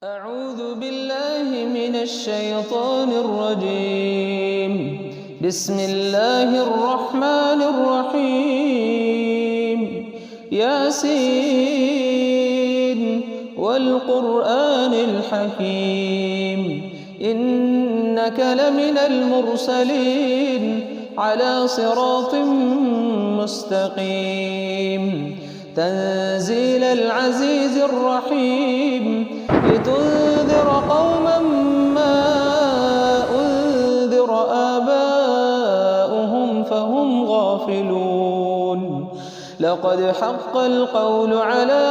أعوذ بالله من الشيطان الرجيم. بسم الله الرحمن الرحيم. ياسين والقرآن الحكيم إنك لمن المرسلين على صراط مستقيم تنزيل العزيز الرحيم لتنذر قوما ما أنذر آباؤهم فهم غافلون لقد حق القول على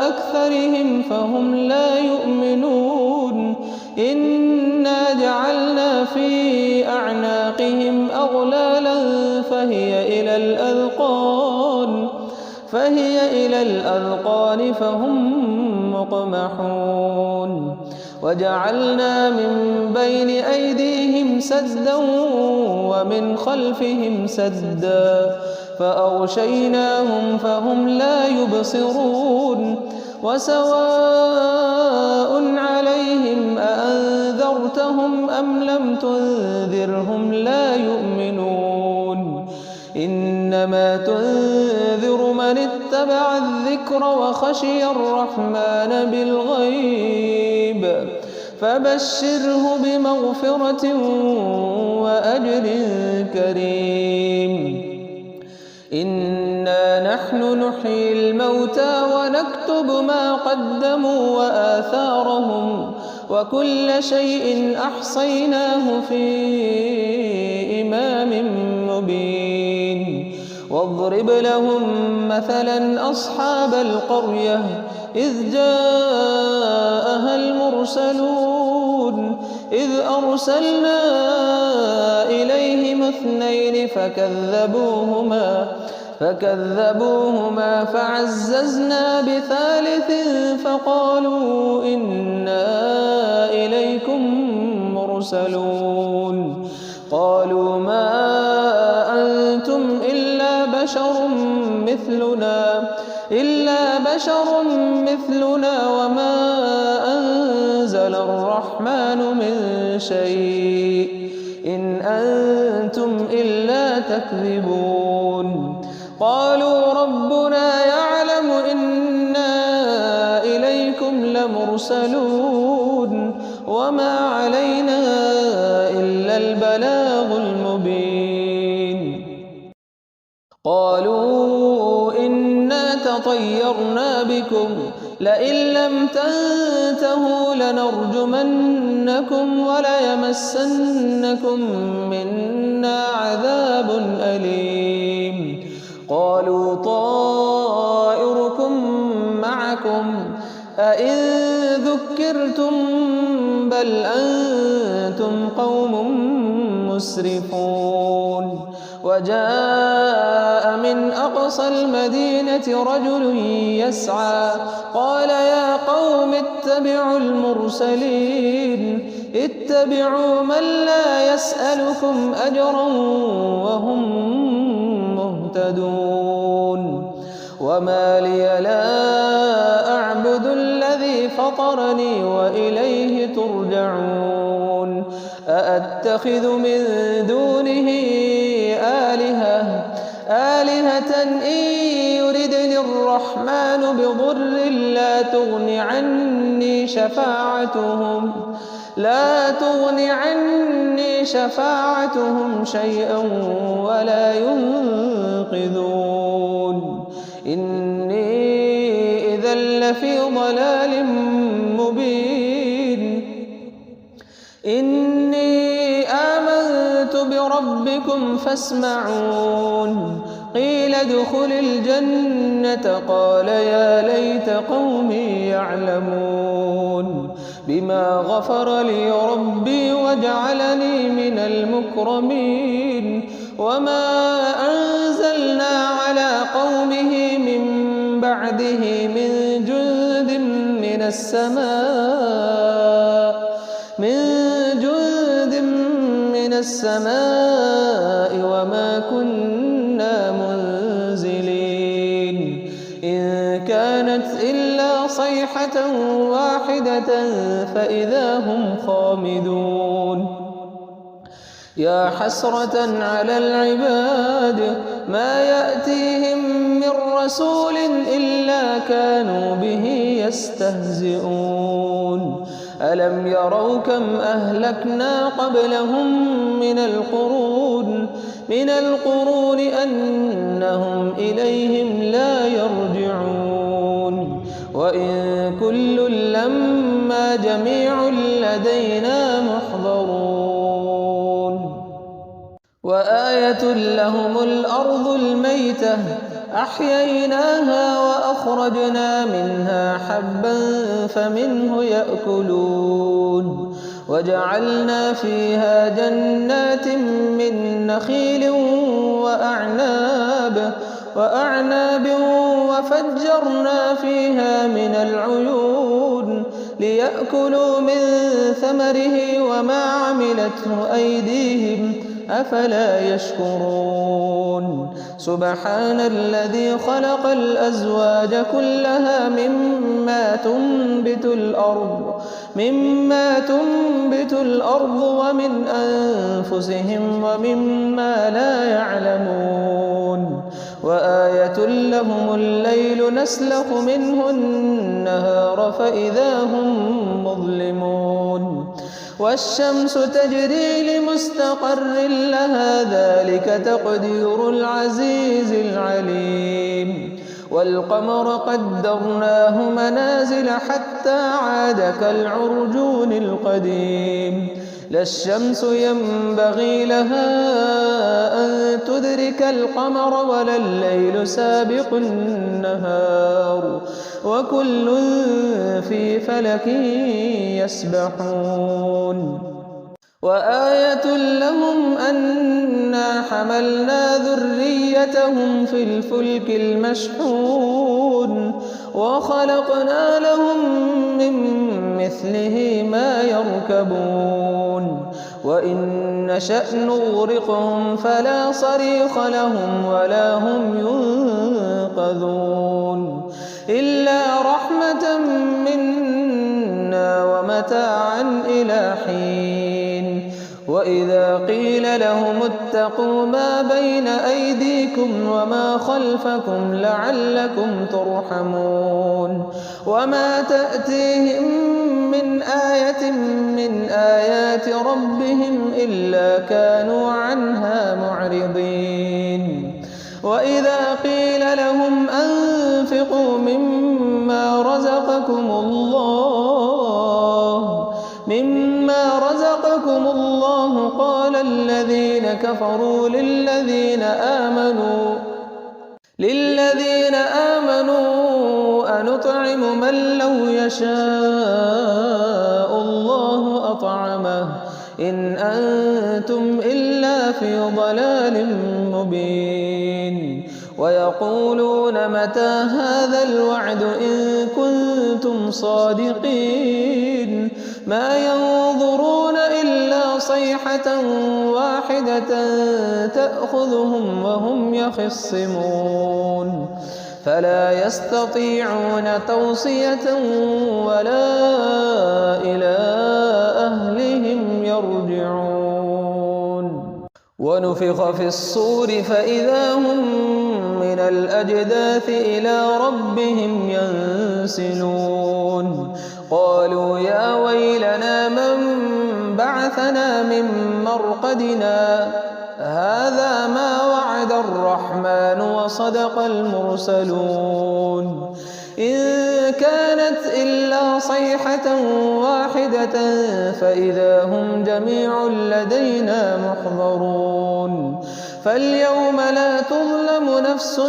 أكثرهم فهم لا يؤمنون إنا جعلنا في أعناقهم أغلالا فهي إلى الأذقان فهم مقمحون وجعلنا من بين أيديهم سدا ومن خلفهم سدا فأغشيناهم فهم لا يبصرون وسواء عليهم أأنذرتهم أم لم تنذرهم لا يؤمنون إنما تنذر من اتبع الذكر وخشي الرحمن بالغيب فبشره بمغفرة وأجر كريم. إنا نحن نحيي الموتى ونكتب ما قدموا وآثارهم وكل شيء أحصيناه في إمام مبين. واضرب لهم مثلا أصحاب القرية إذ جاءها المرسلون إذ أرسلنا إليهم اثنين فكذبوهما فعززنا بثالث فقالوا إنا إليكم مرسلون قالوا ما أنتم إلا بشر مثلنا وما أنزل الرحمن من شيء إن أنتم إلا تكذبون. قالوا ربنا يعلم إنا إليكم لمرسلون وما علينا إلا البلاغ المبين. قالوا إنا تطيرنا بكم لئن لم تنتهوا لنرجمنكم وليمسنكم منا عذاب أليم. قالوا طائركم معكم أئن ذكرتم بل أنتم قوم مسرفون. وجاء من أقصى المدينة رجل يسعى قال يا قوم اتبعوا المرسلين اتبعوا من لا يسألكم أجرا وهم مهتدون. وما لي لا أعبد الذي فطرني وإليه ترجعون. أأتخذ من دونه آلهة إن يردني الرحمن بضر لا تغن عني شفاعتهم شيئا ولا ينقذون. إني إذا لفي ضلال مبين. إني آمنت بربكم فاسمعون. قيل ادخل الجنة قال يا ليت قومي يعلمون بما غفر لي ربي وجعلني من المكرمين. وما أنزلنا على قومه من بعده من جند من السماء وما كنا منزلين. إن كانت إلا صيحة صيحة واحدة فإذا هم خامدون. يا حسرة على العباد ما يأتيهم من رسول إلا كانوا به يستهزئون. ألم يروا كم أهلكنا قبلهم من القرون أنهم إليهم لا يرجعون. وإن كل لما جميع لدينا محضرون. وآية لهم الأرض الميتة أحييناها وأخرجنا منها حبا فمنه يأكلون. وجعلنا فيها جنات من نخيل وأعناب وفجرنا فيها من العيون ليأكلوا من ثمره وما عملته أيديهم أفلا يشكرون. سبحان الذي خلق الأزواج كلها مما تنبت الأرض ومن أنفسهم ومما لا يعلمون. وآية لهم الليل نسلخ منه النهار فإذا هم مظلمون. والشمس تجري لمستقر لها ذلك تقدير العزيز العليم. والقمر قدرناه منازل حتى عاد كالعرجون القديم. لا الشمس ينبغي لها أن تدرك القمر ولا الليل سابق النهار وكل في فلك يسبحون. وآية لهم أنا حملنا ذريتهم في الفلك المشحون وخلقنا لهم من مثله ما يركبون. وإن نشأ نغرقهم فلا صريخ لهم ولا هم ينقذون إلا رحمة منا ومتاعا إلى حين. وإذا قيل لهم اتقوا ما بين أيديكم وما خلفكم لعلكم ترحمون وما تأتيهم من آية من آيات ربهم إلا كانوا عنها معرضين. وإذا قيل لهم أنفقوا مما رزقكم الله قال الذين كفروا للذين آمنوا أنطعم من لو يشاء الله أطعمه إن أنتم إلا في ضلال مبين. ويقولون متى هذا الوعد إن كنتم صادقين ما ينظرون إلا صيحة واحدة تأخذهم وهم يخصمون فلا يستطيعون توصية ولا إلى أهلهم يرجعون. ونفخ في الصور فإذا هم من الأجداث إلى ربهم ينسلون. قالوا يا ويلنا من بعثنا من مرقدنا هذا ما وعد الرحمن وصدق المرسلون إن كانت إلا صيحة واحدة فإذا هم جميع لدينا محضرون. فاليوم لا تظلم نفس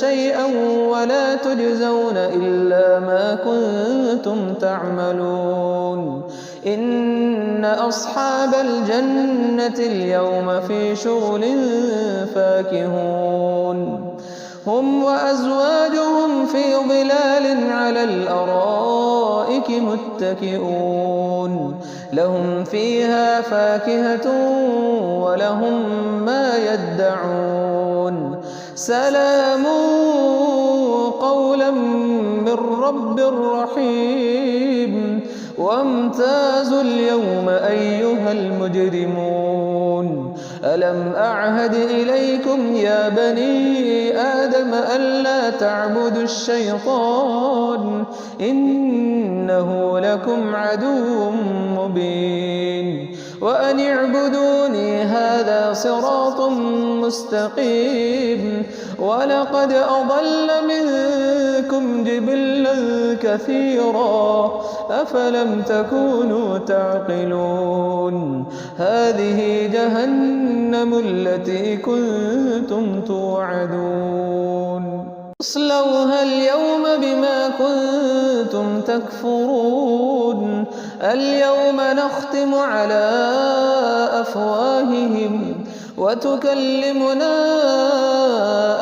شيئا ولا تجزون إلا ما كنتم تعملون. إن أصحاب الجنة اليوم في شغل فاكهون هم وأزواجهم في ظلال على الأرائك متكئون لهم فيها فاكهة ولهم ما يدعون سلام قولا من رب رحيم وامتازوا اليوم أيها المجرمون ألم أعهد إليكم يا بني آدم ألا تعبدوا الشيطان إنه لكم عدو مبين وأن اعبدوني هذا صراط مستقيم ولقد أضل منكم جبلا كثيرا أفلم تكونوا تعقلون هذه جهنم التي كنتم توعدون اصلوها اليوم بما كنتم تكفرون اليوم نختم على أفواههم وتكلمنا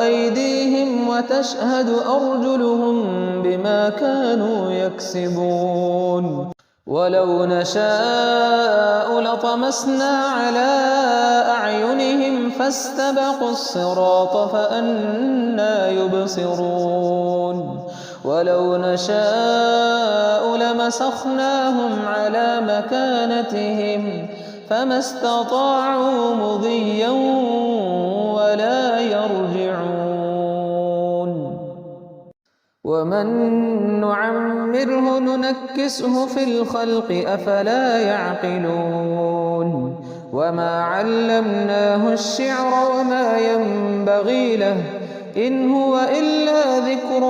أيديهم وتشهد أرجلهم بما كانوا يكسبون ولو نشاء لطمسنا على أعينهم فاستبقوا الصراط فأنى يبصرون ولو نشاء لمسخناهم على مكانتهم فما استطاعوا مضيا ولا يرجعون ومن نعمره ننكسه في الخلق أفلا يعقلون وما علمناه الشعر وما ينبغي له إن هو إلا ذكر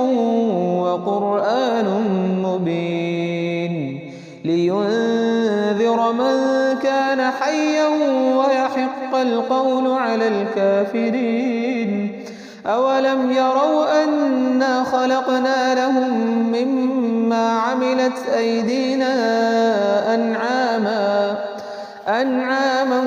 وقرآن مبين لينذر من كان حيا ويحق القول على الكافرين أولم يروا أنا خلقنا لهم مما عملت أيدينا أنعاما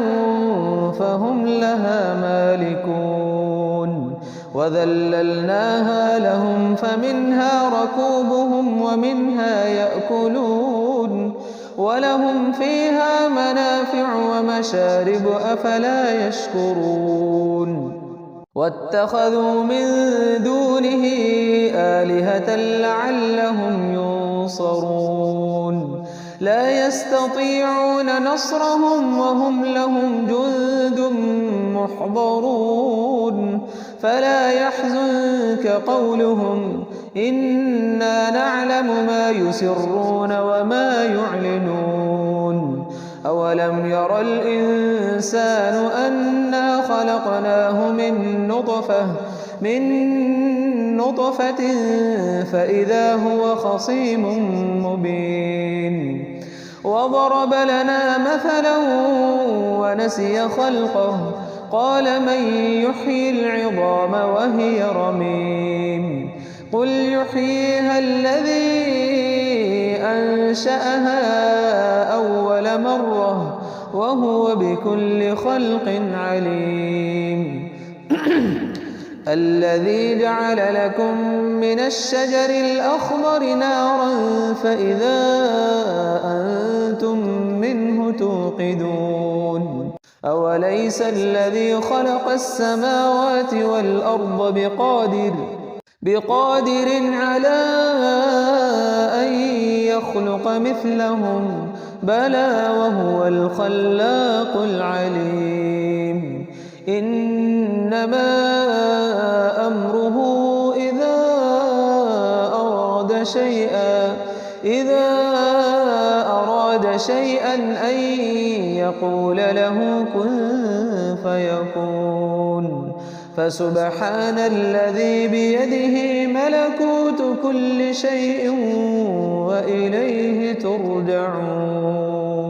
فهم لها مالكون وذللناها لهم فمنها ركوبهم ومنها يأكلون ولهم فيها منافع ومشارب أفلا يشكرون واتخذوا من دونه آلهة لعلهم ينصرون لا يستطيعون نصرهم وهم لهم جند محضرون فلا يحزنك قولهم إنا نعلم ما يسرون وما يعلنون أولم ير الإنسان أنا خلقناه من نطفة فإذا هو خصيم مبين وضرب لنا مثلا ونسي خلقه قال من يحيي العظام وهي رميم قل يحييها الذي أنشأها أول مرة وهو بكل خلق عليم الذي جعل لكم من الشجر الأخضر نارا فإذا أنتم منه توقدون أوليس الذي خلق السماوات والأرض بقادر على أن يخلق مثلهم بلى وهو الخلاق العليم إنما أمره إذا أراد شيئا أن يقول له كن فيكون فسبحان الذي بيده ملكوت كل شيء وإليه ترجعون